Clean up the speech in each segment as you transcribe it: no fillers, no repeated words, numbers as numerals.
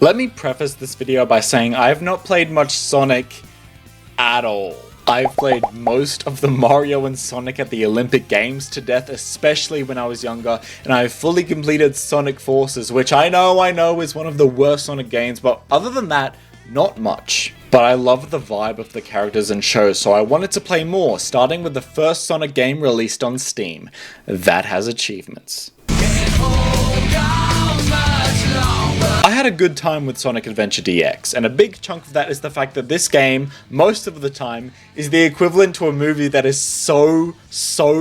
Let me preface this video by saying I have not played much Sonic at all. I've played most of the Mario and Sonic at the Olympic Games to death, especially when I was younger, and I've fully completed Sonic Forces, which I know is one of the worst Sonic games, but other than that, not much. But I love the vibe of the characters and shows, so I wanted to play more, starting with the first Sonic game released on Steam. That has achievements. I had a good time with Sonic Adventure DX, and a big chunk of that is the fact that this game, most of the time, is the equivalent to a movie that is so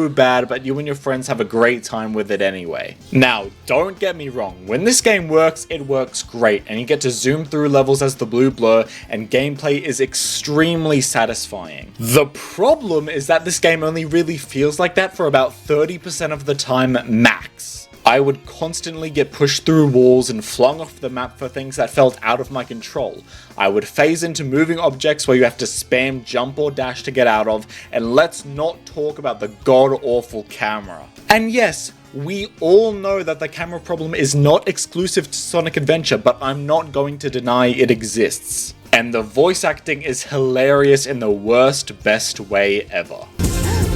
bad, but you and your friends have a great time with it anyway. Now, don't get me wrong, when this game works, it works great, and you get to zoom through levels as the blue blur, and gameplay is extremely satisfying. The problem is that this game only really feels like that for about 30% of the time max. I would constantly get pushed through walls and flung off the map for things that felt out of my control. I would phase into moving objects where you have to spam jump or dash to get out of, and let's not talk about the god-awful camera. And yes, we all know that the camera problem is not exclusive to Sonic Adventure, but I'm not going to deny it exists. And the voice acting is hilarious in the worst, best way ever.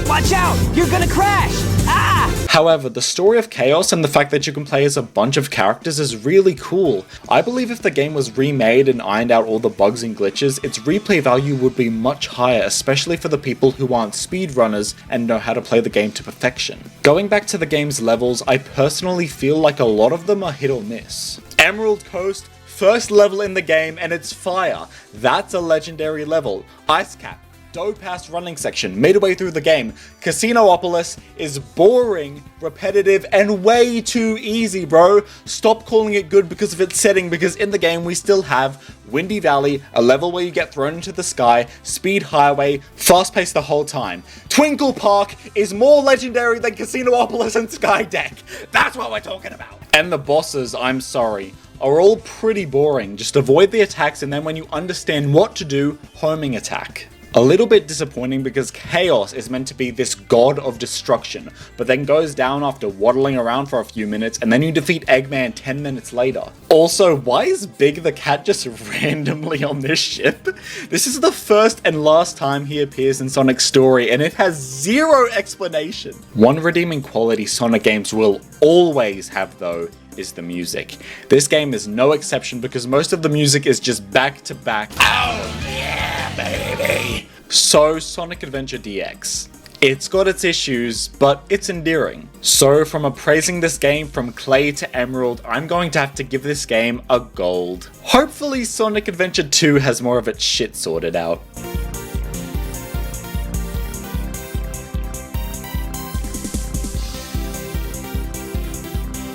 Watch out! You're gonna crash! Ah! However, the story of Chaos and the fact that you can play as a bunch of characters is really cool. I believe if the game was remade and ironed out all the bugs and glitches, its replay value would be much higher, especially for the people who aren't speedrunners and know how to play the game to perfection. Going back to the game's levels, I personally feel like a lot of them are hit or miss. Emerald Coast, first level in the game, and it's fire. That's a legendary level. Ice Cap, dope-ass running section midway through the game. Casinopolis is boring, repetitive, and way too easy, bro. Stop calling it good because of its setting, because in the game we still have Windy Valley, a level where you get thrown into the sky, Speed Highway, fast-paced the whole time. Twinkle Park is more legendary than Casinopolis and Skydeck. That's what we're talking about. And the bosses, I'm sorry, are all pretty boring. Just avoid the attacks, and then when you understand what to do, homing attack. A little bit disappointing because Chaos is meant to be this god of destruction, but then goes down after waddling around for a few minutes, and then you defeat Eggman 10 minutes later. Also, why is Big the Cat just randomly on this ship? This is the first and last time he appears in Sonic's story, and it has zero explanation. One redeeming quality Sonic games will always have, though, is the music. This game is no exception because most of the music is just back to back. Oh yeah, baby! So, Sonic Adventure DX. It's got its issues, but it's endearing. So, from appraising this game from Clay to Emerald, I'm going to have to give this game a gold. Hopefully Sonic Adventure 2 has more of its shit sorted out.